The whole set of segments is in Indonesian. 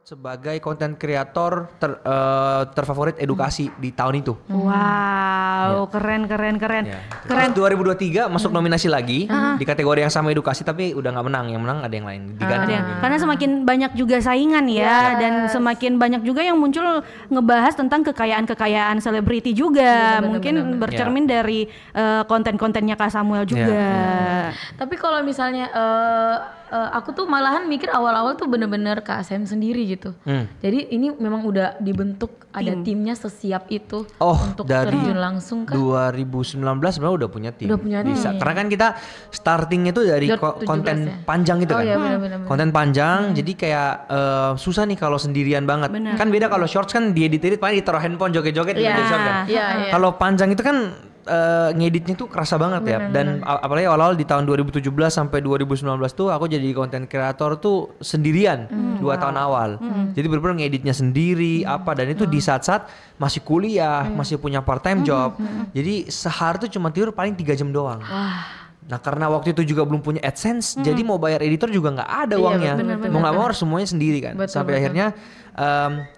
sebagai konten kreator terfavorit edukasi di tahun itu. Wow, keren. Ya. Keren. Terus 2023 masuk nominasi lagi di kategori yang sama edukasi, tapi udah nggak menang. Yang menang ada yang lain. Diganti. Karena semakin banyak juga saingan ya, dan semakin banyak juga yang muncul ngebahas tentang kekayaan selebriti juga. Mungkin bercermin dari konten-kontennya Kak Samuel juga. Tapi kalau misalnya aku tuh malahan mikir awal-awal tuh bener-bener Kak Sam sendiri gitu. Jadi ini memang udah dibentuk, ada timnya sesiap itu untuk terjun langsung kan. 2019 sebenarnya udah punya tim. Udah punya tim. Karena kan kita startingnya tuh dari konten panjang gitu kan. Iya, bener. Konten panjang, jadi kayak susah nih kalau sendirian banget. Kan beda kalau shorts kan diedit paling ditaruh handphone joget-joget di media sosial kan. Kalau panjang itu kan ngeditnya tuh kerasa banget ya. Dan apalagi awal-awal di tahun 2017 sampai 2019 tuh aku jadi konten kreator tuh sendirian 2 tahun awal. Jadi bener-bener ngeditnya sendiri dan itu di saat-saat masih kuliah, masih punya part time job. Jadi sehari tuh cuma tidur paling 3 jam doang. Nah karena waktu itu juga belum punya AdSense, jadi mau bayar editor juga nggak ada uangnya. Mau nggak mau harus semuanya sendiri kan. Sampai akhirnya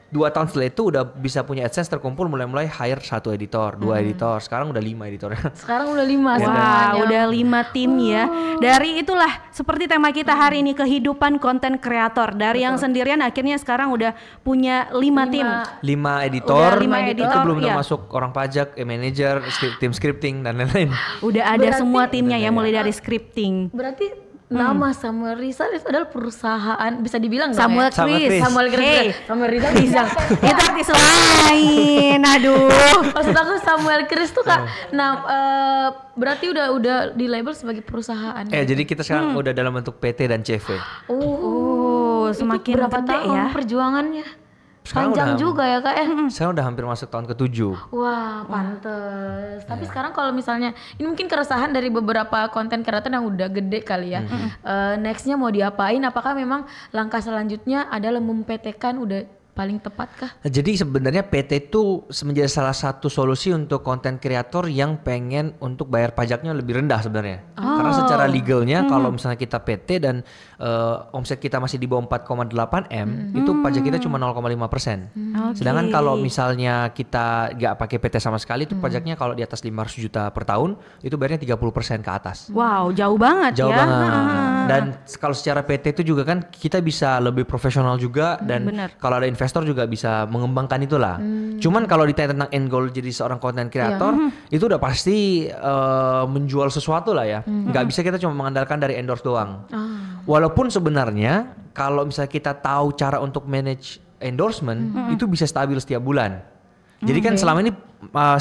2 tahun setelah itu udah bisa punya AdSense terkumpul, mulai hire 1 editor, 2 editor, sekarang udah 5 editornya. Sekarang udah 5 Wah, udah 5 tim ya. Dari itulah seperti tema kita hari ini, kehidupan konten kreator. Dari yang sendirian akhirnya sekarang udah punya 5 tim. 5 editor, Udah 5 editor, itu belum termasuk orang pajak, manager, tim scripting dan lain-lain. Udah ada semua timnya ya, mulai dari scripting. Berarti nama Samuel Rizal itu adalah perusahaan, bisa dibilang Samuel dong ya? Chris. Samuel Chris. Hey. Samuel Rizal bisa. Itu artis lain. Aduh. Maksud aku Samuel Chris tuh Kak. Nah, berarti udah di label sebagai perusahaan. Jadi kita sekarang udah dalam bentuk PT dan CV. Semakin berapa gede tahun ya perjuangannya? Sekarang Panjang juga ya Kak ya. Sekarang udah hampir masuk tahun ke-7. Wah, pantes. Tapi sekarang kalau misalnya ini mungkin keresahan dari beberapa konten kreator yang udah gede kali ya. Nextnya mau diapain? Apakah memang langkah selanjutnya adalah mempt-kan udah paling tepat kah? Jadi sebenarnya PT itu menjadi salah satu solusi untuk konten kreator yang pengen untuk bayar pajaknya lebih rendah sebenarnya. Karena secara legalnya kalau misalnya kita PT dan omset kita masih di bawah 4,8 M, itu pajak kita cuma 0,5%. Sedangkan kalau misalnya kita nggak pakai PT sama sekali, itu pajaknya kalau di atas 500 juta per tahun, itu bayarnya 30% ke atas. Wow, jauh banget Jauh ya. banget. Dan kalau secara PT itu juga kan kita bisa lebih profesional juga, dan kalau ada investor juga bisa mengembangkan itulah. Cuman kalau ditanya tentang end goal jadi seorang content creator, itu udah pasti menjual sesuatu lah ya. Nggak bisa kita cuma mengandalkan dari endorse doang. Walaupun sebenarnya kalau misalnya kita tahu cara untuk manage endorsement, itu bisa stabil setiap bulan. Jadi kan selama ini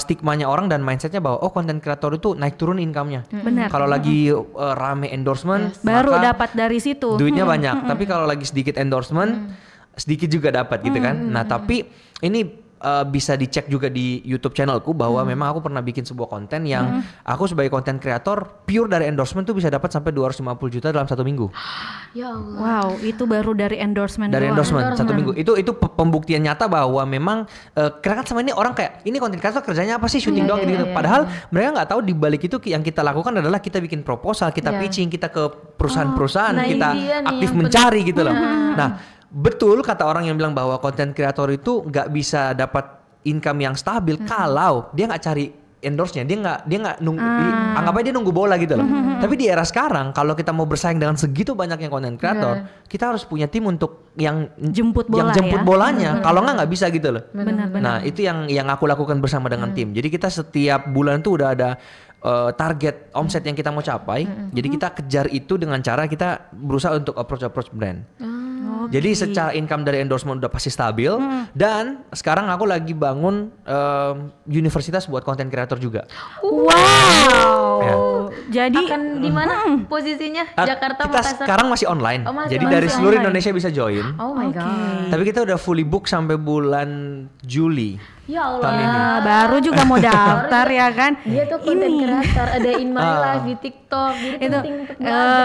stigmanya orang dan mindsetnya bahwa konten kreator itu naik turun income-nya. Benar. Kalau lagi rame endorsement, baru dapat dari situ. Duitnya banyak. Tapi kalau lagi sedikit endorsement, sedikit juga dapat gitu kan. Nah tapi ini bisa dicek juga di YouTube channelku bahwa memang aku pernah bikin sebuah konten yang aku sebagai konten kreator pure dari endorsement tuh bisa dapat sampai 250 juta dalam 1 minggu. Ya Allah. Wow, itu baru dari endorsement Dari doang. endorsement 1 minggu. Itu pembuktian nyata bahwa memang karena kan sama ini orang kayak ini konten kreator kerjanya apa sih, syuting doang gitu. Padahal mereka nggak tahu di balik itu yang kita lakukan adalah kita bikin proposal, kita pitching, kita ke perusahaan-perusahaan, kita aktif mencari gitu loh. Nah, betul kata orang yang bilang bahwa konten kreator itu nggak bisa dapat income yang stabil kalau dia nggak cari endorse-nya, dia nggak nunggu, anggap aja dia nunggu bola gitu loh. Tapi di era sekarang kalau kita mau bersaing dengan segitu banyaknya konten kreator, kita harus punya tim untuk yang jemput bolanya. Kalau nggak bisa gitu loh. Benar. Nah itu yang aku lakukan bersama dengan tim. Jadi kita setiap bulan tuh udah ada target omset yang kita mau capai. Jadi kita kejar itu dengan cara kita berusaha untuk approach brand. Jadi secara income dari endorsement udah pasti stabil. Dan sekarang aku lagi bangun universitas buat konten kreator juga. Wow. Jadi akan di mana posisinya? Jakarta, kita Makassar? sekarang masih online. Jadi dari seluruh Indonesia bisa join. Oh my god. Tapi kita udah fully book sampai bulan Juli. Ya Allah. Baru juga mau daftar ya kan. Dia tuh konten kreator, ada In My Life di TikTok. Jadi itu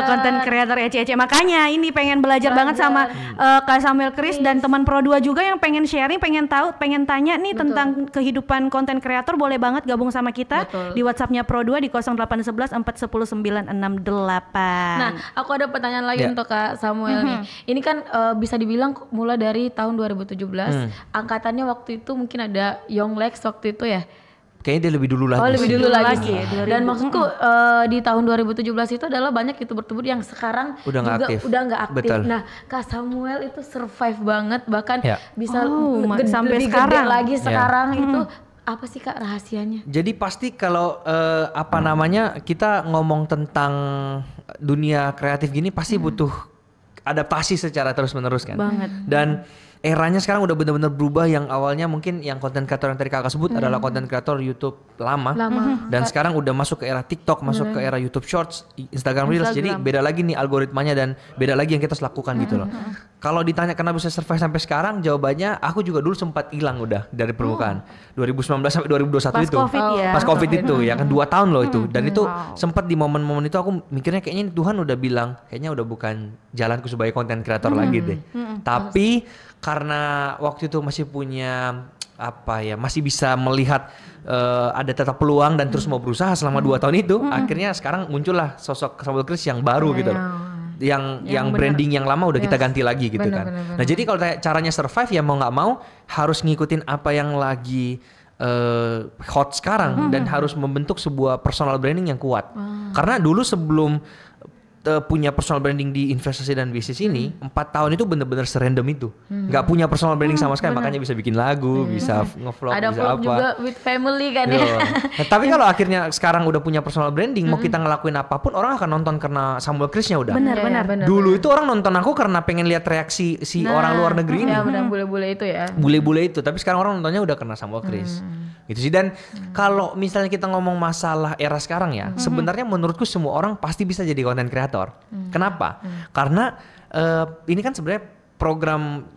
konten kreator Ece. Makanya ini pengen belajar banget sama Kak Samuel Chris dan teman Pro 2 juga yang pengen sharing, pengen tahu, pengen tanya nih tentang kehidupan konten kreator, boleh banget gabung sama kita di WhatsApp-nya Pro 2 di 0811 410 968. Nah, aku ada pertanyaan lagi untuk Kak Samuel nih. Ini kan bisa dibilang mulai dari tahun 2017. Angkatannya waktu itu mungkin ada Young Lex waktu itu ya. Kayaknya dia lebih dulu lagi. Oh, lebih dulu lagi. Dan maksudku di tahun 2017 itu adalah banyak YouTuber yang sekarang udah nggak aktif. Betul. Nah, Kak Samuel itu survive banget, bahkan bisa sampai lebih sekarang. Gede lagi sekarang itu. Apa sih Kak rahasianya? Jadi pasti kalau kita ngomong tentang dunia kreatif gini pasti butuh adaptasi secara terus-menerus kan. Banget. Dan eranya sekarang udah benar-benar berubah, yang awalnya mungkin yang konten kreator yang tadi Kakak sebut adalah konten kreator YouTube lama. Dan sekarang udah masuk ke era TikTok, masuk ke era YouTube Shorts, Instagram Reels. Jadi beda lagi nih algoritmanya dan beda lagi yang kita harus lakukan gitu loh. Kalau ditanya kenapa bisa survive sampai sekarang, jawabannya aku juga dulu sempat hilang udah dari permukaan. 2019 sampai 2021 pas itu. COVID ya. Pas COVID itu ya kan 2 tahun loh itu. Dan itu sempat di momen-momen itu aku mikirnya kayaknya Tuhan udah bilang kayaknya udah bukan jalanku sebagai konten kreator lagi deh. Tapi karena waktu itu masih punya masih bisa melihat ada tetap peluang dan terus mau berusaha selama 2 tahun itu, akhirnya sekarang muncullah sosok Samuel Chris yang baru gitu loh. Yang branding yang lama udah kita ganti lagi gitu kan. Nah, jadi kalau caranya survive ya mau nggak mau harus ngikutin apa yang lagi hot sekarang dan harus membentuk sebuah personal branding yang kuat. Karena dulu sebelum punya personal branding di investasi dan bisnis ini 4 tahun itu bener-bener serandom itu, nggak punya personal branding sama sekali, makanya bisa bikin lagu, bisa ngevlog, ada bisa vlog apa juga with family kan ya. Nah, tapi kalau akhirnya sekarang udah punya personal branding, mau kita ngelakuin apapun orang akan nonton karena Samuel Chris-nya udah. Benar. Dulu itu orang nonton aku karena pengen lihat reaksi orang luar negeri ini. Ya benar, bule-bule itu ya. Bule-bule itu, tapi sekarang orang nontonnya udah karena Samuel Chris. Gitu sih. Dan kalau misalnya kita ngomong masalah era sekarang ya, sebenarnya menurutku semua orang pasti bisa jadi content creator. Kenapa? Karena ini kan sebenarnya program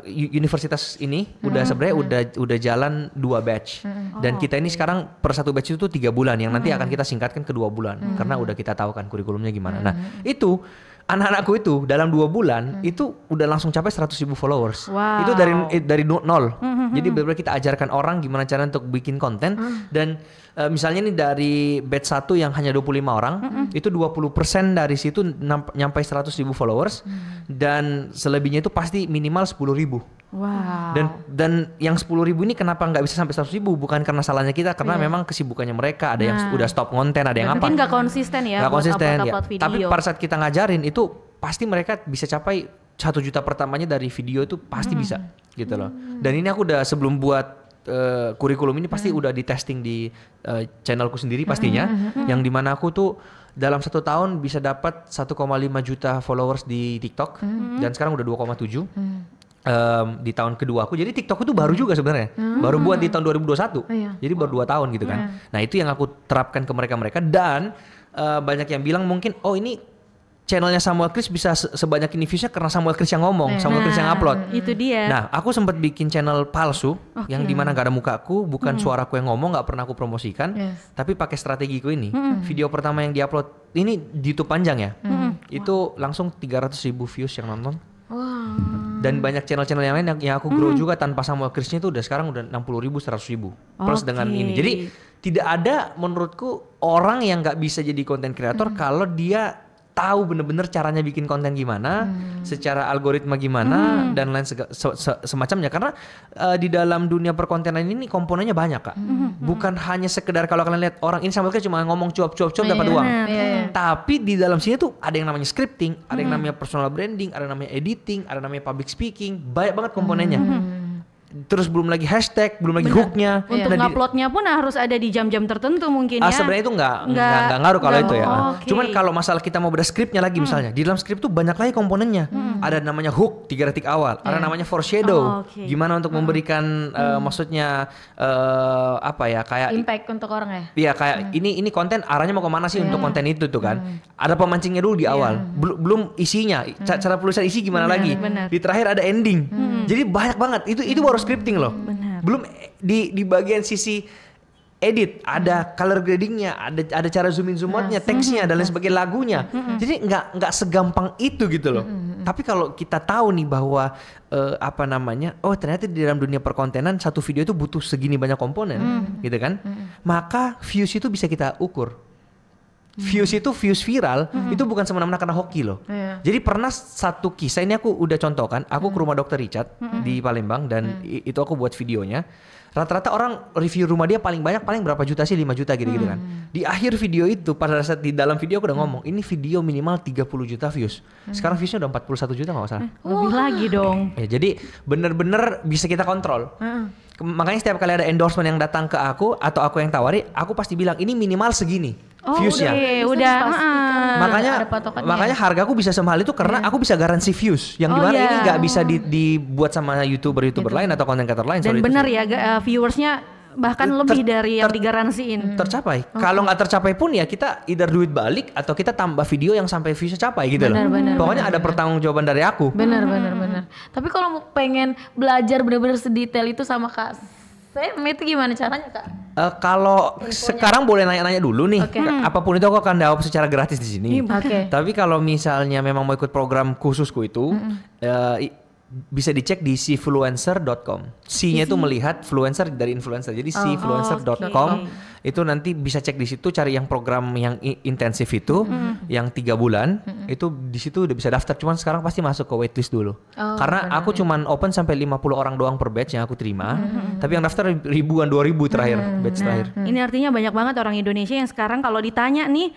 universitas ini udah sebenarnya udah jalan 2 batch. Dan kita ini sekarang per 1 batch itu 3 bulan, yang nanti akan kita singkatkan ke 2 bulan karena udah kita tahu kan kurikulumnya gimana. Nah, itu anak-anakku itu dalam 2 bulan itu udah langsung capai 100.000 followers. Itu dari nol. Jadi benar-benar kita ajarkan orang gimana cara untuk bikin konten. Dan misalnya nih dari batch 1 yang hanya 25 orang, itu 20% dari situ nyampai 100.000 followers. Dan selebihnya itu pasti minimal 10.000. Dan yang 10.000 ini kenapa nggak bisa sampai 100.000? Bukan karena salahnya kita, karena memang kesibukannya mereka. Ada yang udah stop konten, ada yang apa? Mungkin nggak konsisten ya. Nggak konsisten ya. Tapi pada saat kita ngajarin itu pasti mereka bisa capai 1 juta pertamanya dari video itu pasti bisa gitu loh. Dan ini aku udah sebelum buat kurikulum ini pasti udah di testing di channelku sendiri pastinya, yang dimana aku tuh dalam 1 tahun bisa dapat 1,5 juta followers di TikTok dan sekarang udah 2,7. Di tahun kedua aku, jadi TikTok itu baru juga sebenarnya, baru buat di tahun 2021, jadi baru 2 tahun gitu kan. Nah itu yang aku terapkan ke mereka dan banyak yang bilang mungkin ini channelnya Samuel Chris bisa sebanyak ini viewsnya karena Samuel Chris yang ngomong, Samuel Chris yang upload. Itu dia. Nah aku sempat bikin channel palsu yang dimana gak ada mukaku, bukan suaraku yang ngomong, gak pernah aku promosikan, tapi pakai strategiku ini. Video pertama yang diupload ini di YouTube panjang ya, itu langsung 300.000 views yang nonton. Dan banyak channel-channel yang lain yang aku grow juga tanpa Samuel Chris-nya itu udah sekarang udah 60.000, 100.000 plus dengan ini. Jadi tidak ada menurutku orang yang nggak bisa jadi content creator kalau dia tahu bener-bener caranya bikin konten gimana, secara algoritma gimana dan lain semacamnya. Karena di dalam dunia perkontenan ini komponennya banyak Kak. Bukan hanya sekedar kalau kalian lihat orang ini Samuel Chris cuma ngomong cuap-cuap dapat uang. Tapi di dalam sini tuh ada yang namanya scripting, ada yang namanya personal branding, ada yang namanya editing, ada yang namanya public speaking, banyak banget komponennya. Terus belum lagi hashtag, belum lagi hooknya. Untuk nguploadnya pun harus ada di jam-jam tertentu mungkin ya. Sebenarnya itu nggak ngaruh kalau itu ya. Cuman kalau masalah kita mau beda skripnya lagi misalnya, di dalam skrip tuh banyak lagi komponennya. Ada namanya hook 3 detik awal, ada namanya foreshadow. Gimana untuk memberikan maksudnya kayak impact untuk orang ya. Iya kayak ini konten arahnya mau kemana sih untuk konten itu tuh kan. Ada pemancingnya dulu di awal, belum isinya, cara penulisan isi gimana lagi. Di terakhir ada ending. Jadi banyak banget itu baru scripting loh. Belum di bagian sisi edit, ada color gradingnya, ada cara zoom in zoom outnya, teksnya dan lain sebagainya, lagunya. Jadi nggak segampang itu gitu loh. Tapi kalau kita tahu nih bahwa oh ternyata di dalam dunia perkontenan satu video itu butuh segini banyak komponen, gitu kan? Maka views itu bisa kita ukur. Views itu views viral itu bukan semena-mena karena hoki loh. Jadi pernah satu kisah ini aku udah contohkan, aku ke rumah Dr. Richard di Palembang dan itu aku buat videonya. Rata-rata orang review rumah dia paling berapa juta sih, 5 juta gitu-gitu kan. Di akhir video itu pada saat di dalam video aku udah ngomong, ini video minimal 30 juta views. Sekarang viewsnya udah 41 juta kalau nggak salah. Lebih lagi dong. Ya, jadi bener-bener bisa kita kontrol. Makanya setiap kali ada endorsement yang datang ke aku atau aku yang tawari, aku pasti bilang ini minimal segini viewsnya. Udah. Makanya hargaku bisa semahal itu karena aku bisa garansi views. Yang dimana ini nggak bisa dibuat sama youtuber lain atau konten kreator lain. Dan benar ya viewersnya bahkan lebih dari yang digaransiin. Tercapai. Kalau nggak tercapai pun ya kita either duit balik atau kita tambah video yang sampai viewsnya capai gitu loh. Pokoknya ada pertanggungjawaban dari aku. Benar. Tapi kalau pengen belajar benar-benar sedetail itu sama Kak Sam itu gimana caranya Kak? Kalau sekarang boleh nanya-nanya dulu nih. Apapun itu aku akan jawab secara gratis di sini. Tapi kalau misalnya memang mau ikut program khususku itu, bisa dicek di cfluencer.com. C-nya itu melihat, fluencer dari influencer. Jadi cfluencer.com itu nanti bisa cek di situ, cari yang program yang intensif itu, yang 3 bulan. Itu di situ udah bisa daftar. Cuman sekarang pasti masuk ke waitlist dulu. Karena aku cuman open sampai 50 orang doang per batch yang aku terima. Tapi yang daftar ribuan, 2000 terakhir batch terakhir. Ini artinya banyak banget orang Indonesia yang sekarang kalau ditanya nih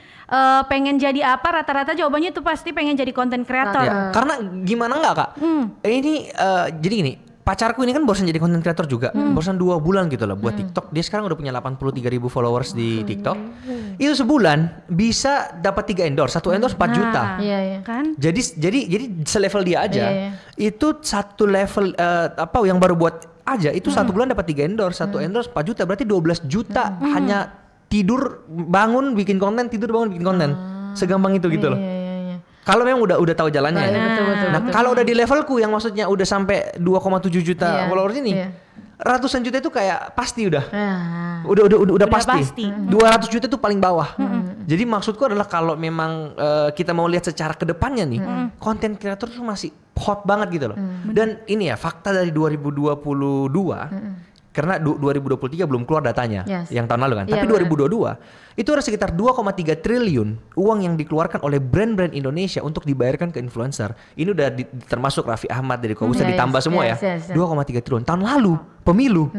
pengen jadi apa, rata-rata jawabannya tuh pasti pengen jadi content creator. Ya, karena gimana enggak Kak? Ini jadi gini, pacarku ini kan barusan jadi content creator juga, barusan 2 bulan gitu loh buat TikTok. Dia sekarang udah punya 83.000 followers di TikTok. Itu sebulan bisa dapat 3 endorse, 1 endorse 4 juta. Kan? Jadi selevel dia aja. Itu satu level yang baru buat aja itu 1 bulan dapat 3 endorse, 1 endorse 4 juta, berarti 12 juta hanya tidur bangun bikin konten, tidur bangun bikin konten. Segampang itu gitu loh. Kalau memang udah tahu jalannya. Nah, kalau udah di levelku yang maksudnya udah sampai 2,7 juta followers ini, ratusan juta itu kayak pasti udah pasti. 200 juta itu paling bawah. Jadi maksudku adalah kalau memang kita mau lihat secara kedepannya nih, konten kreator tuh masih hot banget gitu loh. Dan ini ya fakta dari 2022. Karena 2023 belum keluar datanya yang tahun lalu kan. Tapi 2022 itu ada sekitar 2,3 triliun uang yang dikeluarkan oleh brand-brand Indonesia untuk dibayarkan ke influencer. Ini udah termasuk Raffi Ahmad dari Kobuster ditambah semua ya. 2,3 triliun. Tahun lalu pemilu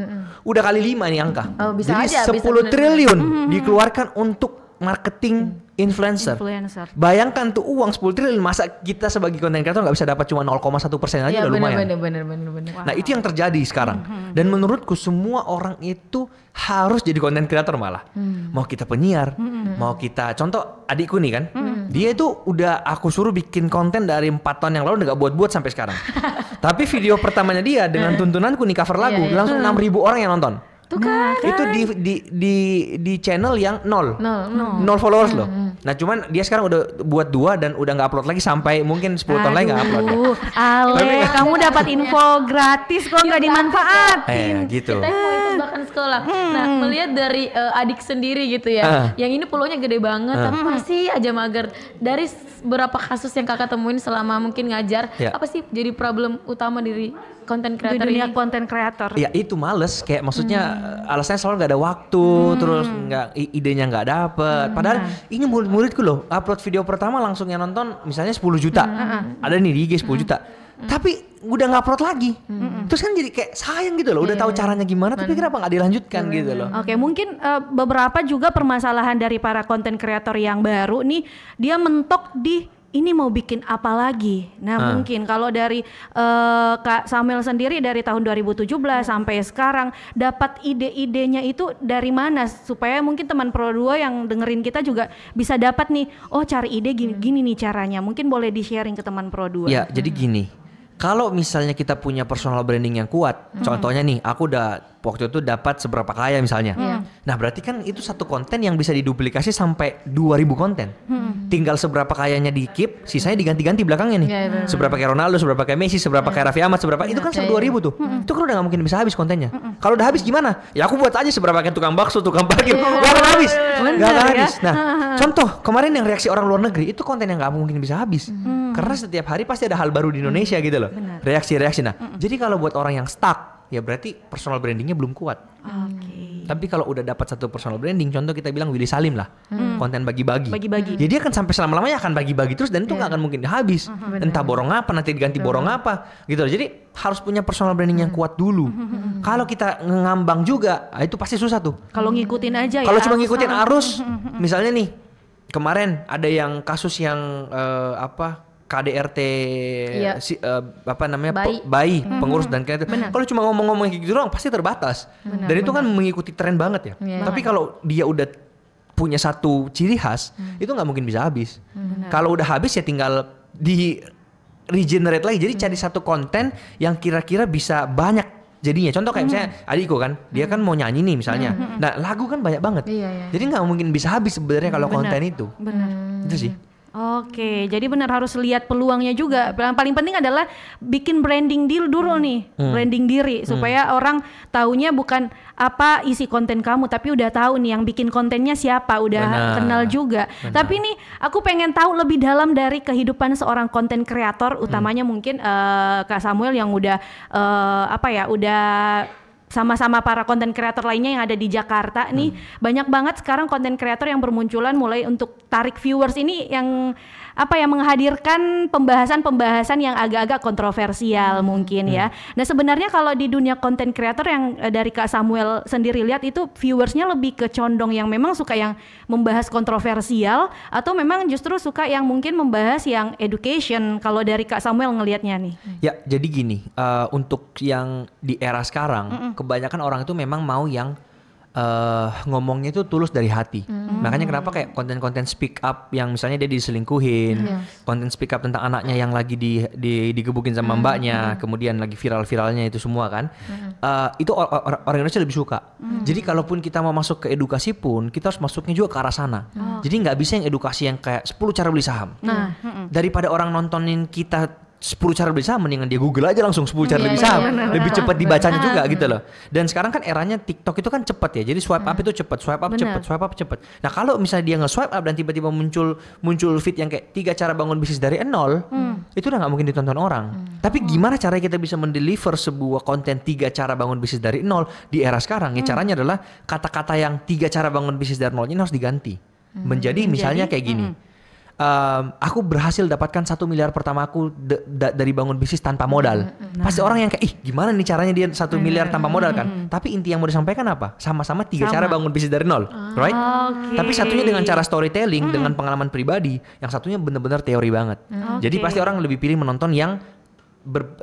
udah kali 5 nih angka. Jadi 10 triliun dikeluarkan untuk marketing influencer. Bayangkan tuh uang 10 triliun, masa kita sebagai content creator nggak bisa dapat cuma 0,1% aja udah lumayan. Bener. Nah itu yang terjadi sekarang. Dan menurutku semua orang itu harus jadi content creator malah. Mau kita penyiar, mau kita contoh adikku nih kan, dia itu udah aku suruh bikin konten dari 4 tahun yang lalu udah gak buat-buat sampai sekarang. Tapi video pertamanya dia dengan tuntunanku nih cover lagu langsung 6.000 orang yang nonton. Tuh kan. Itu di channel yang 0 followers loh. Nah cuman dia sekarang udah buat 2 dan udah gak upload lagi sampai mungkin 10 tahun lagi gak upload. Ale, kamu dapat info gratis kok gak dimanfaatin. Gitu. Kita mau ikut bahkan sekolah. Nah melihat dari adik sendiri gitu ya, yang ini follow-nya gede banget tapi masih aja mager. Dari berapa kasus yang kakak temuin selama mungkin ngajar, apa sih jadi problem utama dari konten kreator di dunia konten kreator? Ya itu males, kayak maksudnya alasannya selalu nggak ada waktu, terus nggak idenya nggak dapet. Padahal ini murid-muridku loh, upload video pertama langsung yang nonton misalnya 10 juta, ada nih di IG 10 juta. Tapi udah nggak upload lagi, terus kan jadi kayak sayang gitu loh. Udah tahu caranya gimana, tapi kenapa nggak dilanjutkan gitu loh? Oke, mungkin beberapa juga permasalahan dari para konten kreator yang baru nih, dia mentok di ini mau bikin apa lagi. Nah mungkin kalau dari Kak Samuel sendiri dari tahun 2017 sampai sekarang dapat ide-idenya itu dari mana supaya mungkin teman Pro 2 yang dengerin kita juga bisa dapat nih, oh cari ide gini nih caranya. Mungkin boleh di-sharing ke teman Pro 2. Ya jadi gini, Kalau misalnya kita punya personal branding yang kuat, contohnya nih, aku waktu itu dapat seberapa kaya misalnya. Nah berarti kan itu satu konten yang bisa diduplikasi sampai 2000 konten. Tinggal seberapa kayanya di keep, sisanya diganti-ganti belakangnya nih. Seberapa kayak Ronaldo, seberapa kayak Messi, seberapa kayak Raffi Ahmad, seberapa itu kan 2000 tuh. Itu kan udah gak mungkin bisa habis kontennya. Kalau udah habis gimana? Ya aku buat aja seberapa kayak tukang bakso, tukang parkir, gak akan habis. Gak akan habis. Nah contoh kemarin yang reaksi orang luar negeri itu konten yang gak mungkin bisa habis. Karena setiap hari pasti ada hal baru di Indonesia gitu loh. Reaksi-reaksi. Nah jadi kalau buat orang yang stuck, ya berarti personal brandingnya belum kuat. Tapi kalau udah dapat satu personal branding, contoh kita bilang Willy Salim lah, konten bagi-bagi. Ya dia kan sampai selama-lamanya akan bagi-bagi terus dan itu nggak akan mungkin habis. Entah borong apa, nanti diganti borong apa, gitu. Jadi harus punya personal branding yang kuat dulu. Kalau kita ngambang juga, itu pasti susah tuh. Kalau ngikutin aja ya. Kalau cuma ngikutin arus, misalnya nih kemarin ada yang kasus yang KDRT bayi pengurus dan kayak itu. Kalau cuma ngomong-ngomong kayak gitu doang pasti terbatas. Dan itu kan mengikuti tren banget ya. Tapi kalau dia udah punya satu ciri khas, itu nggak mungkin bisa habis. Kalau udah habis ya tinggal di regenerate lagi. Jadi cari satu konten yang kira-kira bisa banyak jadinya. Contoh kayak misalnya adikku kan, dia kan mau nyanyi nih misalnya. Nah lagu kan banyak banget. Jadi nggak mungkin bisa habis sebenarnya kalau konten itu. Itu sih. Oke, jadi benar harus lihat peluangnya juga. Yang paling penting adalah bikin branding dulu nih, branding diri supaya orang taunya bukan apa isi konten kamu, tapi udah tahu nih yang bikin kontennya siapa, udah kenal juga. Tapi nih aku pengen tahu lebih dalam dari kehidupan seorang konten kreator, utamanya mungkin Kak Samuel yang udah udah sama-sama para konten kreator lainnya yang ada di Jakarta nih. Banyak banget sekarang konten kreator yang bermunculan mulai untuk tarik viewers ini yang menghadirkan pembahasan-pembahasan yang agak-agak kontroversial mungkin ya. Nah sebenarnya kalau di dunia konten kreator yang dari Kak Samuel sendiri lihat itu viewersnya lebih ke condong yang memang suka yang membahas kontroversial atau memang justru suka yang mungkin membahas yang education kalau dari Kak Samuel ngelihatnya nih. Ya jadi gini, untuk yang di era sekarang kebanyakan orang itu memang mau yang ngomongnya itu tulus dari hati. Makanya kenapa kayak konten-konten speak up yang misalnya dia diselingkuhin, konten speak up tentang anaknya yang lagi digebukin sama mbaknya, kemudian lagi viral-viralnya itu semua kan, itu orang Indonesia lebih suka. Jadi kalaupun kita mau masuk ke edukasi pun, kita harus masuknya juga ke arah sana. Jadi nggak bisa yang edukasi yang kayak 10 cara beli saham. Daripada orang nontonin kita 10 cara beli saham, mendingan dia Google aja langsung 10 cara beli saham. Lebih cepat dibacanya juga gitu loh. Dan sekarang kan eranya TikTok itu kan cepat ya. Jadi swipe up itu cepat, swipe up cepat, swipe up cepat. Nah, kalau misalnya dia nge-swipe up dan tiba-tiba muncul feed yang kayak 3 cara bangun bisnis dari nol, itu udah nggak mungkin ditonton orang. Tapi gimana caranya kita bisa mendeliver sebuah konten 3 cara bangun bisnis dari nol di era sekarang? Ya caranya adalah kata-kata yang 3 cara bangun bisnis dari nol ini harus diganti. Menjadi misalnya kayak gini. Aku berhasil dapatkan 1 miliar pertama aku dari bangun bisnis tanpa modal. Pasti orang yang kayak gimana nih caranya dia 1 miliar tanpa modal kan. Tapi inti yang mau disampaikan apa? Sama-sama 3 cara bangun bisnis dari nol, right? Tapi satunya dengan cara storytelling, dengan pengalaman pribadi, yang satunya benar-benar teori banget. Jadi pasti orang lebih pilih menonton yang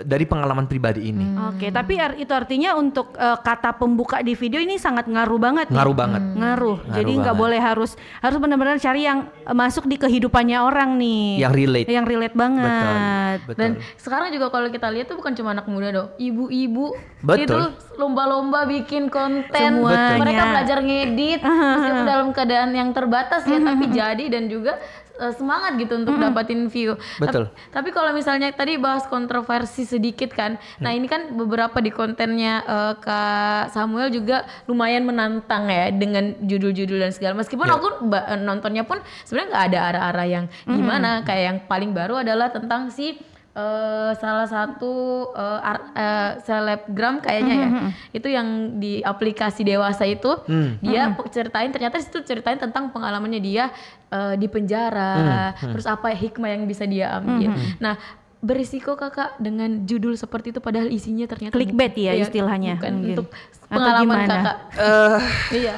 dari pengalaman pribadi ini. Oke, tapi itu artinya untuk kata pembuka di video ini sangat ngaruh banget. Ngaruh. Jadi nggak boleh harus benar-benar cari yang masuk di kehidupannya orang nih. Yang relate banget. Betul. Dan sekarang juga kalau kita lihat tuh bukan cuma anak muda dong, ibu-ibu itu lomba-lomba bikin konten. Mereka belajar ngedit meskipun dalam keadaan yang terbatas ya, tapi jadi dan juga semangat gitu untuk dapatin view. Betul. Tapi kalau misalnya tadi bahas kontroversi sedikit kan, nah ini kan beberapa di kontennya Kak Samuel juga lumayan menantang ya dengan judul-judul dan segala. Meskipun aku nontonnya pun sebenarnya nggak ada arah-arah yang gimana. Kayak yang paling baru adalah tentang si salah satu selebgram kayaknya ya, itu yang di aplikasi dewasa itu dia ternyata ceritain tentang pengalamannya dia di penjara, terus apa hikmah yang bisa dia ambil. Nah berisiko kakak dengan judul seperti itu padahal isinya ternyata clickbait ya istilahnya bukan untuk pengalaman kakak. Iya.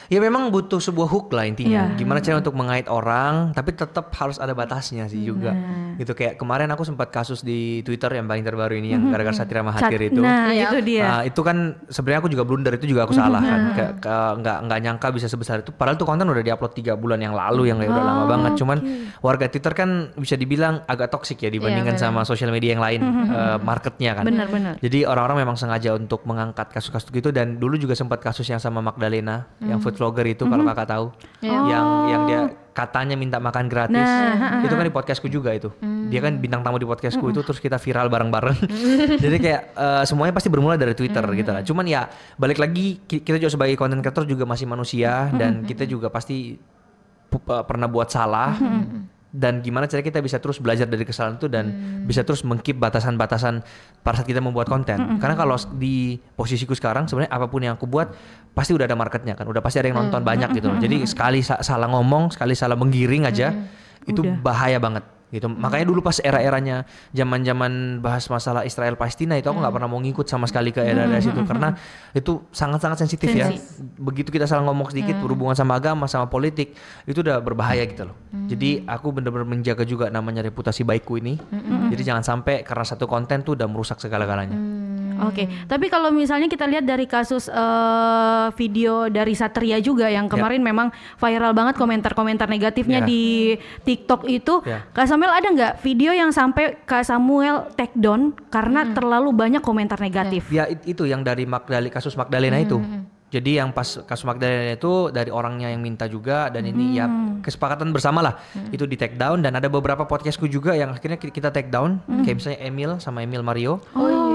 Ya memang butuh sebuah hook lah intinya. Gimana cara untuk mengait orang, tapi tetap harus ada batasnya sih juga. Gitu kayak kemarin aku sempat kasus di Twitter yang paling terbaru ini yang gara-gara Satria Mahathir itu. Nah, itu dia. Itu kan sebenarnya aku juga blunder, itu juga aku salah kan. Nggak nyangka bisa sebesar itu. Padahal tuh konten udah diupload 3 bulan yang lalu yang udah lama banget. Cuman warga Twitter kan bisa dibilang agak toksik ya dibandingkan sama sosial media yang lain marketnya kan. Benar. Jadi orang-orang memang sengaja untuk mengangkat kasus-kasus gitu, dan dulu juga sempat kasus yang sama Magdalena yang food vlogger itu kalau kakak tahu, yang dia katanya minta makan gratis, itu kan di podcastku juga itu, dia kan bintang tamu di podcastku itu, terus kita viral bareng-bareng. Jadi kayak semuanya pasti bermula dari Twitter gitu lah. Cuman ya balik lagi kita juga sebagai content creator juga masih manusia, dan kita juga pasti pernah buat salah. Dan gimana cara kita bisa terus belajar dari kesalahan itu dan bisa terus mengkeep batasan-batasan pada saat kita membuat konten. Karena kalau di posisiku sekarang sebenarnya apapun yang aku buat pasti udah ada marketnya kan, udah pasti ada yang nonton banyak gitu loh. Jadi sekali salah ngomong, sekali salah menggiring aja itu bahaya banget gitu. Makanya dulu pas era-eranya zaman-zaman bahas masalah Israel Palestina itu aku nggak pernah mau ngikut sama sekali ke era situ, karena itu sangat-sangat sensitif ya. Begitu kita salah ngomong sedikit berhubungan sama agama, sama politik, itu udah berbahaya gitu loh. Jadi aku benar-benar menjaga juga namanya reputasi baikku ini. Jadi jangan sampai karena satu konten tuh udah merusak segala-galanya. Oke, tapi kalau misalnya kita lihat dari kasus video dari Satria juga yang kemarin memang viral banget komentar-komentar negatifnya di TikTok itu, Kak Samuel ada nggak video yang sampai Kak Samuel take down karena terlalu banyak komentar negatif? Ya itu yang dari kasus Magdalena itu. Jadi yang pas kasus Magdalena itu dari orangnya yang minta juga, dan ini ya kesepakatan bersama lah itu di take down. Dan ada beberapa podcastku juga yang akhirnya kita take down, kayak misalnya Emil sama Emil Mario,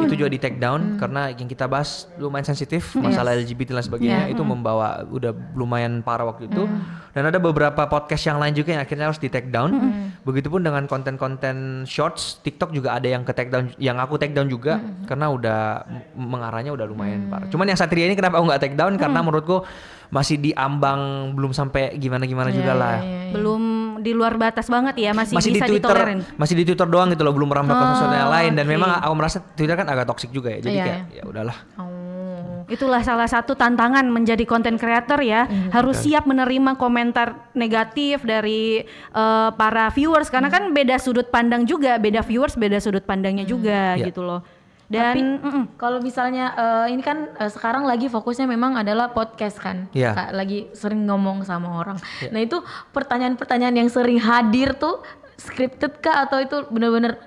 itu juga di take down karena yang kita bahas lumayan sensitif, masalah LGBT dan sebagainya, itu membawa udah lumayan parah waktu itu. Dan ada beberapa podcast yang lain juga yang akhirnya harus di take down. Begitupun dengan konten-konten shorts TikTok juga ada yang ke take down, yang aku take down juga karena udah mengarahnya udah lumayan parah. Cuman yang Satria ini kenapa aku nggak take down? Karena menurutku masih diambang, belum sampai gimana-gimana juga lah. Belum di luar batas banget ya, masih bisa ditolerin. Masih di Twitter doang gitu loh, belum merambah ke sosial yang lain. Dan memang aku merasa Twitter kan agak toksik juga ya. Jadi kayak ya udahlah. Itulah salah satu tantangan menjadi content creator ya. Harus siap menerima komentar negatif dari para viewers, karena kan beda sudut pandang juga, beda viewers, beda sudut pandangnya juga gitu loh. Dan kalau misalnya ini kan sekarang lagi fokusnya memang adalah podcast kan, lagi sering ngomong sama orang. Nah itu pertanyaan-pertanyaan yang sering hadir tuh scripted kah atau itu benar-benar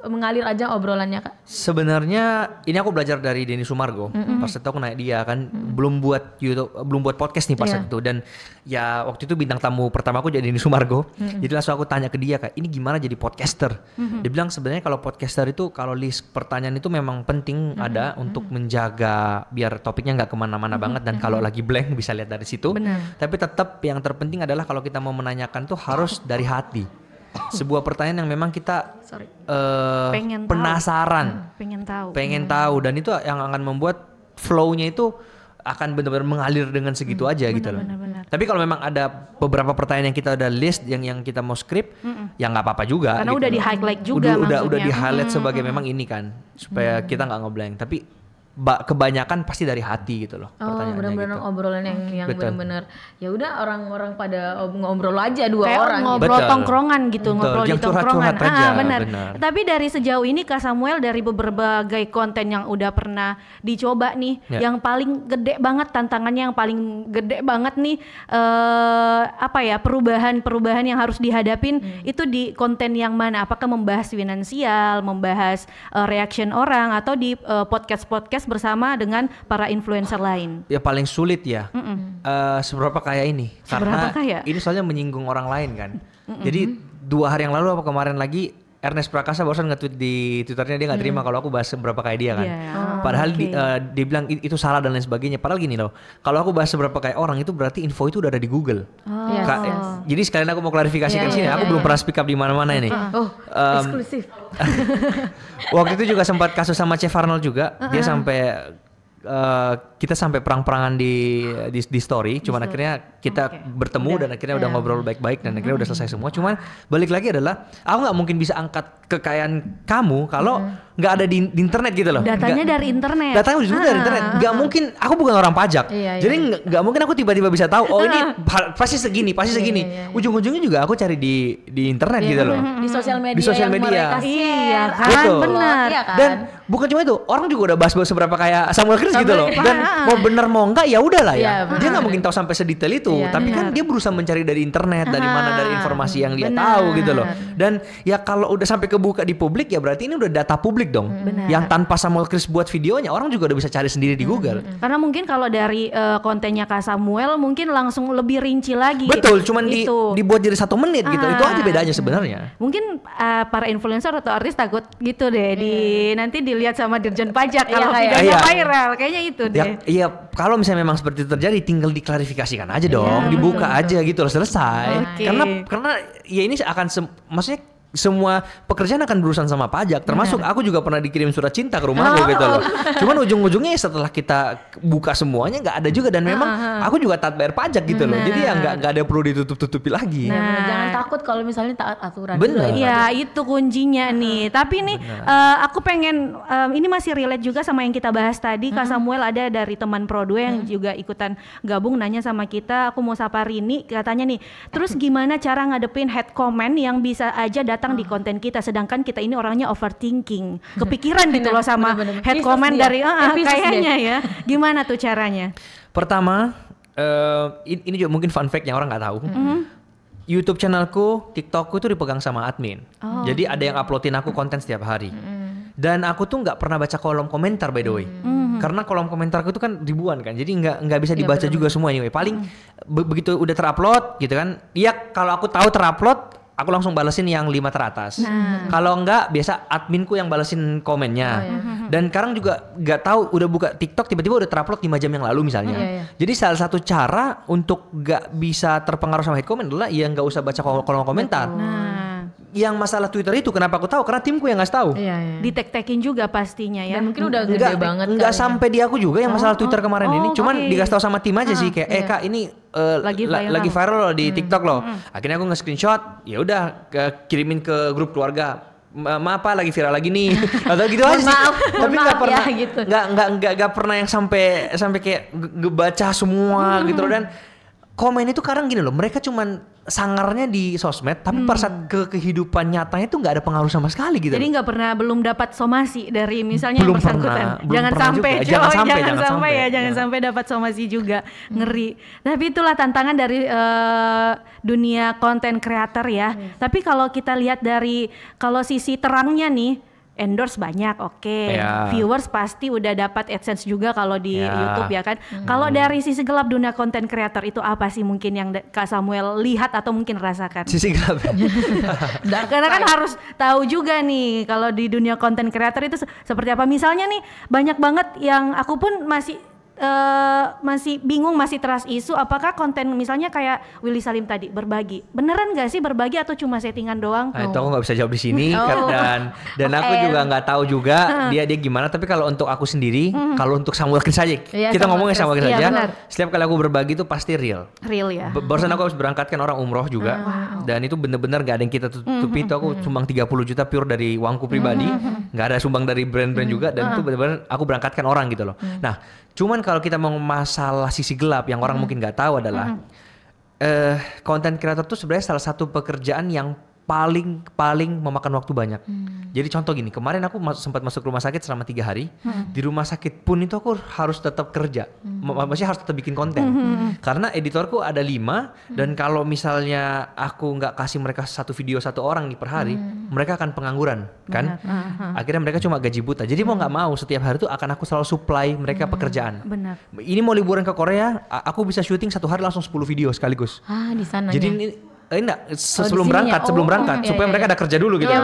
mengalir aja obrolannya Kak? Sebenarnya ini aku belajar dari Denny Sumargo. Pas itu aku naik dia kan belum buat YouTube, belum buat podcast nih pas itu, dan ya waktu itu bintang tamu pertama aku jadi Denny Sumargo. Jadi langsung aku tanya ke dia Kak, ini gimana jadi podcaster? Dia bilang sebenarnya kalau podcaster itu kalau list pertanyaan itu memang penting ada untuk menjaga biar topiknya nggak kemana-mana banget, dan kalau lagi blank bisa lihat dari situ. Tapi tetap yang terpenting adalah kalau kita mau menanyakan tuh harus dari hati. Sebuah pertanyaan yang memang kita penasaran, pengen tahu, dan itu yang akan membuat flow-nya itu akan benar-benar mengalir dengan segitu aja gitu loh. Tapi kalau memang ada beberapa pertanyaan yang kita udah list yang kita mau script, ya nggak apa-apa juga. Karena gitu udah di highlight juga. Udah di highlight sebagai memang ini kan, supaya kita nggak ngeblank. Tapi kebanyakan pasti dari hati gitu loh. Benar-benar gitu. Obrolan yang benar-benar ya udah orang-orang pada ngobrol aja dua kayak orang ngobrol tongkrongan gitu, ngobrol yang di tongkrongan. Benar. Tapi dari sejauh ini Kak Samuel dari berbagai konten yang udah pernah dicoba nih, yang paling gede banget tantangannya, yang paling gede banget nih perubahan yang harus dihadapin itu di konten yang mana? Apakah membahas finansial, membahas reaction orang, atau di podcast bersama dengan para influencer lain? Ya paling sulit ya seberapa kaya ini, karena ini soalnya menyinggung orang lain kan. Jadi 2 hari yang lalu apa kemarin lagi Ernest Prakasa barusan nge-tweet di Twitternya, dia nggak terima kalau aku bahas seberapa kaya dia kan. Padahal dia bilang itu salah dan lain sebagainya. Padahal gini loh, kalau aku bahas seberapa kaya orang itu berarti info itu udah ada di Google. Jadi sekalian aku mau klarifikasikan sini, aku belum pernah speak up di mana-mana ini. Eksklusif. Waktu itu juga sempat kasus sama Chef Arnold juga, dia sampai kita sampai perang-perangan di story, cuman akhirnya kita bertemu dan akhirnya udah ngobrol baik-baik dan akhirnya udah selesai semua. Cuman balik lagi adalah aku nggak mungkin bisa angkat kekayaan kamu kalau nggak ada di internet gitu loh. Datanya dari internet. Datanya justru dari internet. Nggak mungkin. Aku bukan orang pajak, jadi nggak mungkin aku tiba-tiba bisa tahu. Oh ini pasti segini. Ujung-ujungnya juga aku cari di internet gitu loh. Di sosial media. Iya kan, benar. Dan bukan cuma itu, orang juga udah bahas seberapa kayak Samuel Chris gitu loh. Dan mau bener mau enggak ya udahlah ya. Dia nggak mungkin tahu sampai sedetail itu, tapi kan dia berusaha mencari dari internet, dari mana dari informasi yang dia tahu gitu loh. Dan ya kalau udah sampai kebuka di publik ya berarti ini udah data publik dong. Yang tanpa Samuel Chris buat videonya, orang juga udah bisa cari sendiri di Google. Karena mungkin kalau dari kontennya Kak Samuel mungkin langsung lebih rinci lagi. Betul, cuman dibuat jadi 1 menit gitu. Itu aja bedanya sebenarnya. Mungkin para influencer atau artis takut gitu deh nanti dilihat sama Dirjen Pajak kalau videonya viral, kayaknya itu deh. Iya, kalau misalnya memang seperti itu terjadi, tinggal diklarifikasikan aja dong, dibuka aja gitu loh, selesai. Karena ya ini akan maksudnya semua pekerjaan akan berurusan sama pajak, termasuk aku juga pernah dikirim surat cinta ke rumahku gitu loh. Cuman ujung-ujungnya setelah kita buka semuanya nggak ada juga, dan memang aku juga taat bayar pajak gitu loh. Jadi ya nggak ada perlu ditutup-tutupi lagi. Jangan takut kalau misalnya taat aturan. Bener. Iya itu kuncinya nih. Tapi nih aku pengen ini masih relate juga sama yang kita bahas tadi. Kak Samuel ada dari teman Pro2 yang juga ikutan gabung nanya sama kita. Aku mau sapa Rini, katanya nih. Terus gimana cara ngadepin hate comment yang bisa aja datang di konten kita, sedangkan kita ini orangnya overthinking, kepikiran gitu loh sama head comment dari kayaknya ya. Gimana tuh caranya? Pertama, ini juga mungkin fun fact yang orang nggak tahu. YouTube channelku, TikTokku itu dipegang sama admin. Jadi ada yang uploadin aku konten setiap hari. Dan aku tuh nggak pernah baca kolom komentar by the way. Karena kolom komentarku itu kan ribuan kan, jadi nggak bisa dibaca juga semua anyway. Paling begitu udah terupload gitu kan, iya kalau aku tahu terupload, aku langsung balesin yang 5 teratas. Kalau enggak, biasa adminku yang balesin komennya. Dan sekarang juga nggak tahu, udah buka TikTok tiba-tiba udah terupload 5 jam yang lalu misalnya. Jadi salah satu cara untuk nggak bisa terpengaruh sama hate comment adalah ya nggak usah baca kolom komentar. Yang masalah Twitter itu kenapa aku tahu? Karena timku yang ngasih tahu. Ditek-tekin juga pastinya ya. Dan mungkin udah gede banget. Enggak sampai di aku juga yang masalah Twitter kemarin ini. Cuman dikasih tahu sama tim aja sih kayak Kak ini lagi viral loh di TikTok loh. Akhirnya aku nge-screenshot, ya udah kirimin ke grup keluarga. Maaf Pak, lagi viral lagi nih. Atau gitu aja sih. Tapi nggak pernah ya, gitu. nggak pernah yang sampai kayak ngebaca semua gitu loh. Dan komen itu kadang gini loh, mereka cuman sangarnya di sosmed, tapi pada saat ke kehidupan nyatanya itu nggak ada pengaruh sama sekali gitu. Jadi belum dapat somasi dari misalnya yang bersangkutan. Jangan sampai dapat somasi juga. Ngeri. Tapi itulah tantangan dari dunia konten kreator ya. Tapi kalau kita lihat dari kalau sisi terangnya nih, endorse banyak, viewers pasti udah dapat AdSense juga kalau di YouTube ya kan. Kalau dari sisi gelap dunia konten kreator itu apa sih mungkin yang Kak Samuel lihat atau mungkin rasakan? Sisi gelap. Karena kan harus tahu juga nih kalau di dunia konten kreator itu seperti apa. Misalnya nih banyak banget yang aku pun masih bingung, masih trust isu apakah konten misalnya kayak Willy Salim tadi berbagi beneran gak sih berbagi atau cuma settingan doang? Itu aku nggak bisa jawab di sini dan aku juga nggak tahu juga dia gimana. Tapi kalau untuk aku sendiri, kalau untuk Samuel Chris saja kita ngomongnya Samuel Chris saja. Setiap kali aku berbagi itu pasti real ya. Barusan aku harus berangkatkan orang umroh juga dan itu bener-bener gak ada yang kita tutupi. Itu aku sumbang 30 juta pure dari uangku pribadi, nggak ada sumbang dari brand-brand juga, dan itu bener-bener aku berangkatkan orang gitu loh. Nah cuman kalau kita mau masalah sisi gelap yang orang mungkin nggak tahu adalah content creator tuh sebenarnya salah satu pekerjaan yang paling memakan waktu banyak. Jadi contoh gini, kemarin aku sempat masuk rumah sakit selama 3 hari. Di rumah sakit pun itu aku harus tetap kerja, maksudnya harus tetap bikin konten. Karena editorku ada 5 dan kalau misalnya aku nggak kasih mereka 1 video 1 orang nih per hari, mereka akan pengangguran kan. Akhirnya mereka cuma gaji buta. Jadi mau nggak mau setiap hari tuh akan aku selalu supply mereka pekerjaan. Benar. Ini mau liburan ke Korea, aku bisa syuting 1 hari langsung 10 video sekaligus. Di sana. Jadi enggak, sebelum berangkat supaya mereka ada kerja dulu gitu.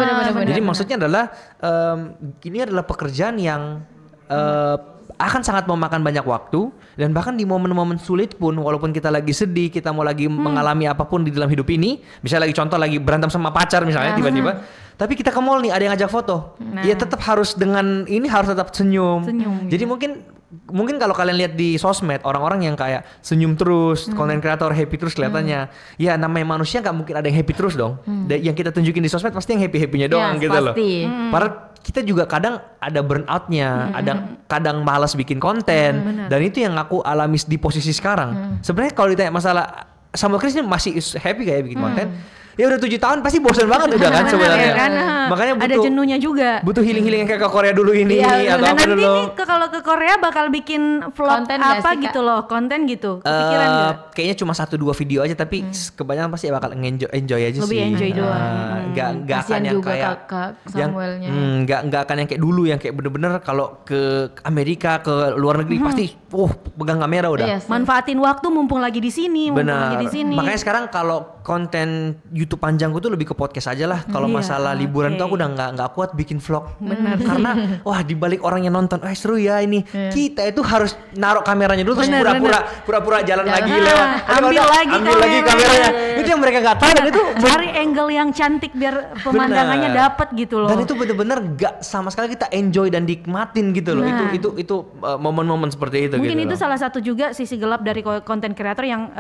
Jadi maksudnya adalah ini adalah pekerjaan yang akan sangat memakan banyak waktu, dan bahkan di momen-momen sulit pun, walaupun kita lagi sedih, kita mau lagi mengalami apapun di dalam hidup ini, misalnya lagi contoh lagi berantem sama pacar misalnya tiba-tiba, tapi kita ke mall nih ada yang ngajak foto, ya tetap harus dengan ini harus tetap senyum. Jadi mungkin mungkin kalau kalian lihat di sosmed orang-orang yang kayak senyum terus, content creator happy terus kelihatannya. Ya namanya manusia nggak mungkin ada yang happy terus dong. Yang kita tunjukin di sosmed pasti yang happy-happynya doang gitu loh. Padahal kita juga kadang ada burnoutnya, ada kadang malas bikin konten, dan itu yang aku alami di posisi sekarang. Sebenarnya kalau ditanya masalah Samuel Chris ini masih happy gak ya bikin konten? Ya udah 7 tahun pasti bosan banget udah kan sebenarnya. Makanya butuh, ada jenuhnya juga. Butuh healing yang kayak ke Korea dulu ini atau apa dulu. Nanti kalau ke Korea bakal bikin vlog konten apa gitu loh, konten gitu. Kepikiran enggak? Kayaknya cuma 1-2 video aja tapi kebanyakan pasti bakal enjoy aja sih. Lebih enjoy doang. Enggak akan yang kayak Samuelnya. Enggak akan yang kayak dulu yang kayak bener-bener kalau ke Amerika, ke luar negeri pasti pegang kamera udah. Manfaatin waktu mumpung lagi di sini, Makanya sekarang kalau konten YouTube panjangku tuh lebih ke podcast aja lah. Kalau masalah liburan tuh aku udah nggak kuat bikin vlog. Karena dibalik orang yang nonton, seru ya ini. Kita itu harus naruh kameranya dulu terus pura-pura jalan lagi lewat. Ambil lagi kameranya. Itu yang mereka nggak tahu. Dan itu cari angle yang cantik biar pemandangannya dapet gitu loh. Dan itu bener-bener nggak sama sekali kita enjoy dan nikmatin gitu loh. Itu momen-momen seperti itu. Mungkin gitu itu salah satu juga sisi gelap dari konten kreator yang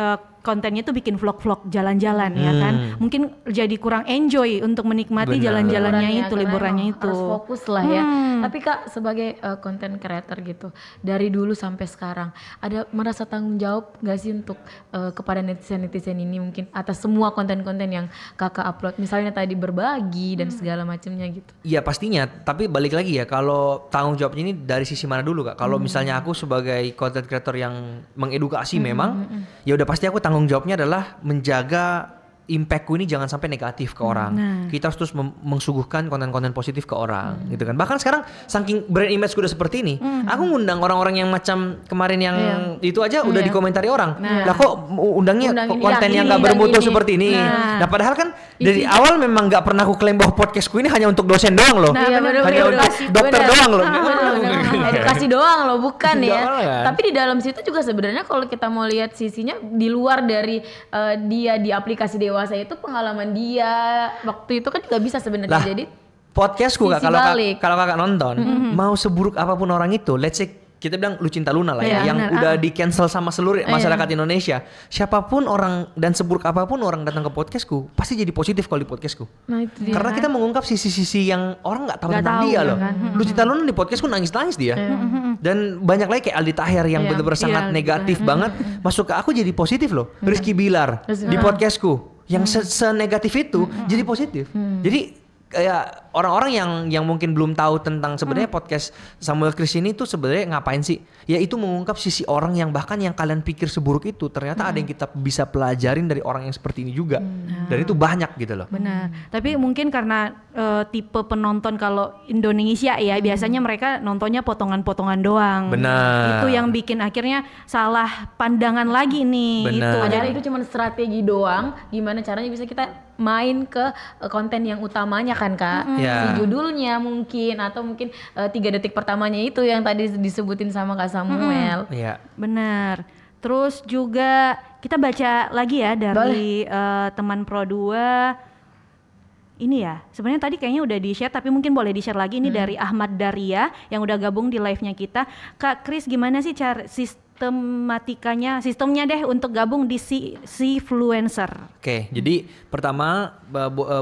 kontennya tuh bikin vlog-vlog jalan-jalan ya kan. Mungkin jadi kurang enjoy untuk menikmati jalan-jalannya itu, liburannya itu. Harus fokus lah ya. Tapi Kak sebagai content creator gitu, dari dulu sampai sekarang ada merasa tanggung jawab gak sih untuk kepada netizen-netizen ini mungkin atas semua konten-konten yang Kakak upload, misalnya tadi berbagi dan segala macamnya gitu? Iya pastinya, tapi balik lagi ya kalau tanggung jawabnya ini dari sisi mana dulu Kak? Kalau misalnya aku sebagai content creator yang mengedukasi memang, ya udah pasti aku tanggung jawabnya adalah menjaga impactku ini jangan sampai negatif ke orang. Kita harus terus mengsuguhkan konten-konten positif ke orang, gitu kan. Bahkan sekarang saking brand image udah seperti ini, aku ngundang orang-orang yang macam kemarin yang itu aja udah dikomentari orang. Lah kok undangnya konten yang nggak bermutu seperti ini. Nah padahal kan dari awal memang nggak pernah aku klaim bahwa podcastku ini hanya untuk dosen doang loh, hanya untuk dokter doang loh. Edukasi doang loh, bukan ya. Tapi di dalam situ juga sebenarnya kalau kita mau lihat sisinya di luar dari dia di aplikasi dewasa itu pengalaman dia waktu itu kan juga bisa sebenarnya. Jadi podcastku kalau kakak nonton mau seburuk apapun orang itu, let's say kita bilang Lucinta Luna lah yang udah di cancel sama seluruh masyarakat Indonesia, siapapun orang dan seburuk apapun orang datang ke podcastku pasti jadi positif kalau di podcastku. Karena kita mengungkap sisi-sisi yang orang nggak tahu tentang dia loh. Lucinta Luna di podcastku nangis-nangis dia. Dan banyak lagi kayak Aldi Taher yang benar-benar sangat negatif banget, masuk ke aku jadi positif loh. Rizky Bilar di podcastku yang se-negatif itu jadi positif. Jadi kayak orang-orang yang mungkin belum tahu tentang sebenarnya podcast Samuel Chris ini tuh sebenarnya ngapain sih? Ya itu mengungkap sisi orang yang bahkan yang kalian pikir seburuk itu ternyata ada yang kita bisa pelajarin dari orang yang seperti ini juga. Dan itu banyak gitu loh. Benar. Tapi mungkin karena tipe penonton kalau Indonesia ya biasanya mereka nontonnya potongan-potongan doang. Benar. Itu yang bikin akhirnya salah pandangan lagi nih. Benar. Padahal itu cuma strategi doang. Gimana caranya bisa kita main ke konten yang utamanya kan Kak. Si judulnya mungkin atau mungkin 3 detik pertamanya itu yang tadi disebutin sama Kak Samuel. Iya. Benar. Terus juga kita baca lagi ya dari teman Pro 2. Ini ya, sebenarnya tadi kayaknya udah di-share tapi mungkin boleh di-share lagi. Ini dari Ahmad Daria yang udah gabung di live-nya kita. Kak Chris, gimana sih cara sistemnya deh untuk gabung di Cfluencer? Oke, jadi pertama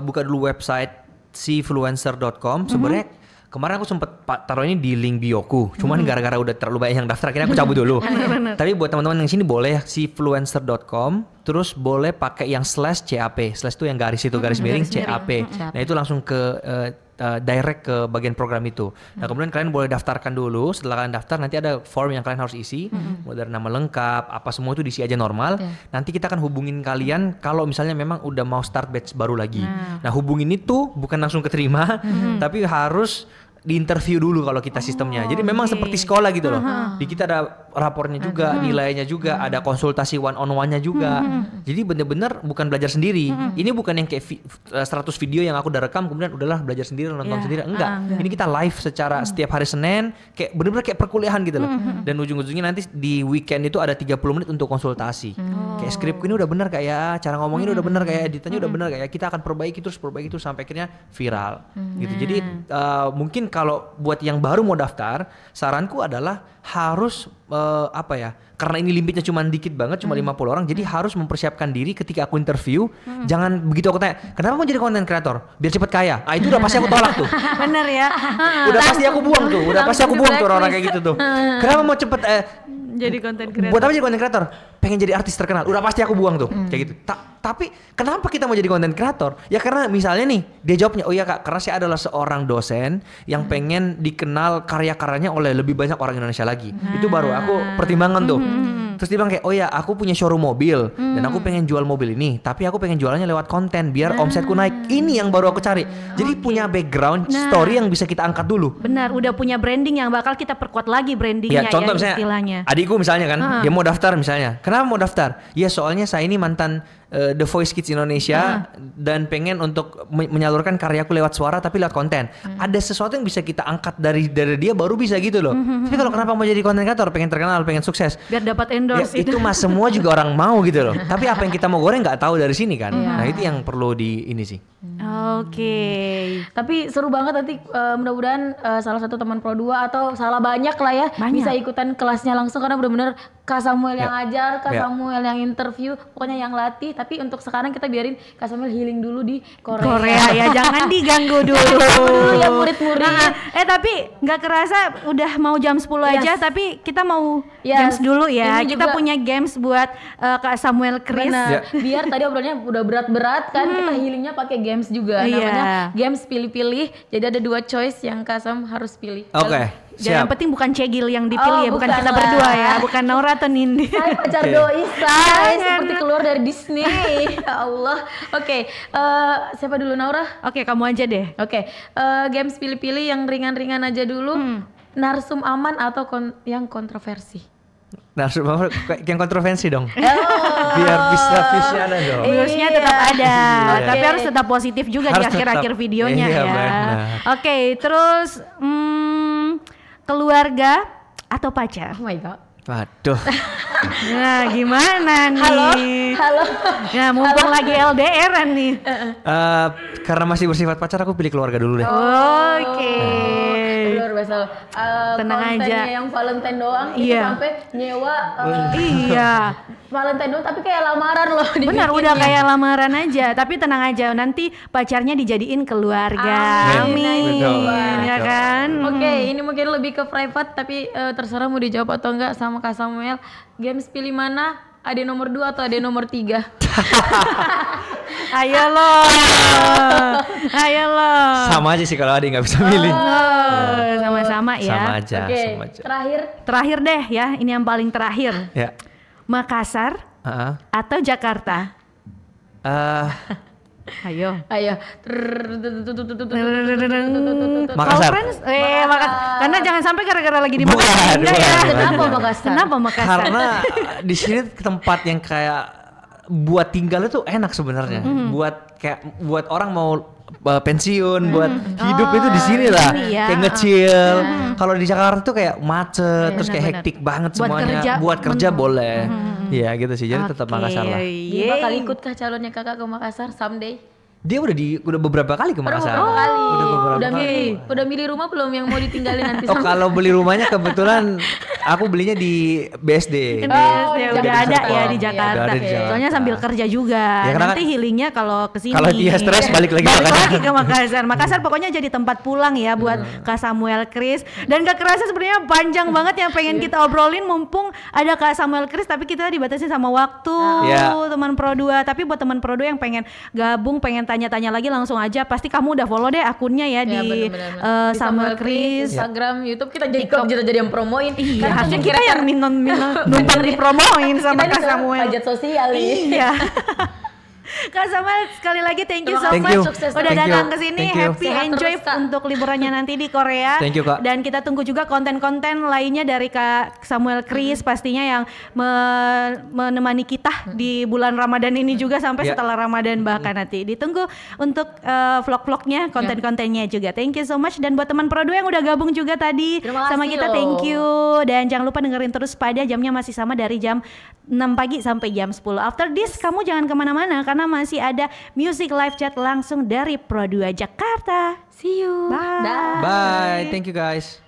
buka dulu website cfluencer.com. Sebenarnya kemarin aku sempet taruh ini di link bioku, cuman gara-gara udah terlalu banyak yang daftar, akhirnya aku cabut dulu. Tapi buat teman-teman yang sini boleh cfluencer.com, terus boleh pakai yang /CAP, / itu yang garis itu garis miring CAP. Nah itu langsung ke direct ke bagian program itu. Nah kemudian kalian boleh daftarkan dulu. Setelah kalian daftar nanti ada form yang kalian harus isi, mulai dari nama lengkap, apa semua itu diisi aja normal. Nanti kita akan hubungin kalian kalau misalnya memang udah mau start batch baru lagi. Nah hubungin itu bukan langsung keterima, tapi harus di interview dulu kalau kita sistemnya. Jadi memang seperti sekolah gitu loh. Di kita ada rapornya juga, nilainya juga, ada konsultasi one on one-nya juga. Jadi bener-bener bukan belajar sendiri. Ini bukan yang kayak 100 video yang aku udah rekam kemudian udahlah belajar sendiri, nonton sendiri. Enggak. Ini kita live secara setiap hari Senin, kayak bener-bener kayak perkuliahan gitu loh. Dan ujung-ujungnya nanti di weekend itu ada 30 menit untuk konsultasi. Kayak skripku ini udah bener kayak, cara ngomongin udah bener kayak, editannya udah bener kayak, kita akan perbaiki terus sampai akhirnya viral. Gitu. Jadi mungkin kalau buat yang baru mau daftar, saranku adalah harus karena ini limitnya cuma dikit banget, cuma 50 orang, jadi harus mempersiapkan diri ketika aku interview. Jangan begitu aku tanya, kenapa mau jadi content creator? Biar cepet kaya. Itu udah pasti aku tolak tuh. Bener ya. Udah pasti aku buang tuh, orang-orang kayak gitu tuh. Kenapa mau cepet jadi content creator? Buat apa jadi content creator? Pengen jadi artis terkenal. Udah pasti aku buang tuh, kayak gitu. Tapi kenapa kita mau jadi content creator? Ya karena misalnya nih, dia jawabnya, oh iya kak, karena saya adalah seorang dosen yang pengen dikenal karya-karyanya oleh lebih banyak orang Indonesia lagi. Itu baru aku pertimbangan tuh. Terus dia bilang kayak, oh ya aku punya showroom mobil dan aku pengen jual mobil ini, tapi aku pengen jualannya lewat konten biar omsetku naik. Ini yang baru aku cari. Jadi punya background story yang bisa kita angkat dulu. Benar, udah punya branding yang bakal kita perkuat lagi brandingnya ya. Contoh misalnya, istilahnya. Adikku misalnya kan, dia mau daftar misalnya. Kenapa mau daftar? Ya soalnya saya ini mantan The Voice Kids Indonesia dan pengen untuk menyalurkan karyaku lewat suara tapi lewat konten. Ada sesuatu yang bisa kita angkat dari dia baru bisa gitu loh. Tapi kalau kenapa mau jadi content creator, pengen terkenal, pengen sukses, biar dapat endorse ya, itu mah semua juga orang mau gitu loh. Tapi apa yang kita mau goreng nggak tahu dari sini kan. Nah itu yang perlu ini sih. Oke. Tapi seru banget nanti mudah-mudahan salah satu teman Pro 2 atau salah banyak lah ya bisa ikutan kelasnya langsung karena benar-benar Kak Samuel yang ajar, Kak Samuel yang interview, pokoknya yang latih. Tapi untuk sekarang kita biarin Kak Samuel healing dulu di Korea ya, jangan diganggu dulu. Ya murid-murid. Tapi nggak kerasa udah mau jam 10 aja, tapi kita mau games dulu ya. Kita punya games buat Kak Samuel Chris. Biar tadi obrolannya udah berat-berat kan, kita healingnya pakai games juga. Namanya games pilih-pilih. Jadi ada 2 choice yang Kak Sam harus pilih. Oke. Yang penting bukan Cegil yang dipilih ya, bukan kita berdua ya, bukan Naura atau Nindi. Hai pacar doi say, seperti keluar dari Disney. Ya Allah. Oke, siapa dulu Naura? Oke, kamu aja deh. Oke, games pilih-pilih yang ringan-ringan aja dulu. Narsum aman atau yang kontroversi? Narsum aman yang kontroversi dong. Biar bisa ada dong. Virusnya tetap ada, tapi harus tetap positif juga di akhir-akhir videonya ya. Oke, terus keluarga atau pacar? Oh my god. Waduh. Nah, gimana nih? Halo. Nah, mumpung lagi LDR-an nih. Karena masih bersifat pacar, aku pilih keluarga dulu deh. Oke. Luar biasa. Tenang aja. Yang Valentine doang, itu sampai nyewa. Valentine doang, tapi kayak lamaran loh. Benar, udah kayak lamaran aja. Tapi tenang aja, nanti pacarnya dijadiin keluarga. Amin. Ya kan? Oke, ini mungkin lebih ke private, tapi terserah mau dijawab atau enggak sama Kak Samuel. Games pilih mana? Ade nomor 2 atau ade nomor 3? Ayo lo. Sama aja sih kalau Ade nggak bisa milih. Sama-sama ya. Sama aja. Terakhir deh ya, ini yang paling terakhir. Ya. Makassar atau Jakarta? Ayo. Makassar. Karena jangan sampai gara-gara lagi di Makassar. Kenapa Makassar? Karena di sini tempat yang kayak buat tinggal itu enak sebenarnya. Buat orang mau pensiun, buat hidup itu di sini lah. Kayak ngecil. Kalau di Jakarta tuh kayak macet, terus kayak hektik banget semuanya. Buat kerja boleh. Iya gitu sih. Jadi tetap Makassar lah. Dia bakal ikut kah calonnya kakak ke Makassar someday? Dia udah beberapa kali ke Makassar. Udah milih rumah belum yang mau ditinggalin nanti? Kalau beli rumahnya kebetulan aku belinya di BSD. Udah ada ya di Jakarta. Soalnya sambil kerja juga. Nanti healingnya kalau kesini. Kalau dia stres balik lagi ke Makassar. Makassar pokoknya jadi tempat pulang ya buat Kak Samuel Chris. Dan gak kerasa sebenarnya panjang banget yang pengen kita obrolin, mumpung ada Kak Samuel Chris, tapi kita dibatasi sama waktu. Teman Pro 2. Tapi buat teman Pro 2 yang pengen gabung, pengen tanya-tanya lagi, langsung aja. Pasti kamu udah follow deh akunnya ya di Samuel Chris, Instagram, YouTube. Kita jadi yang promoin. Iya, harusnya kita yang numpang dipromoin sama Kak Samuel. Pajak sosial Iya. Kak Samuel, sekali lagi thank you so much udah datang ke sini. Happy enjoy untuk liburannya nanti di Korea. Thank you, Kak. Dan kita tunggu juga konten-konten lainnya dari Kak Samuel Chris pastinya yang menemani kita di bulan Ramadan ini juga sampai setelah Ramadan bahkan nanti. Ditunggu untuk vlog-vlognya, konten-kontennya juga. Thank you so much. Dan buat teman Pro 2 yang udah gabung juga tadi sama kita, thank you. Dan jangan lupa dengerin terus pada jamnya masih sama dari jam 6 pagi sampai jam 10. After this kamu jangan kemana-mana karena karena masih ada Music Live Chat langsung dari Pro 2 Jakarta. See you. Bye. Bye. Thank you guys.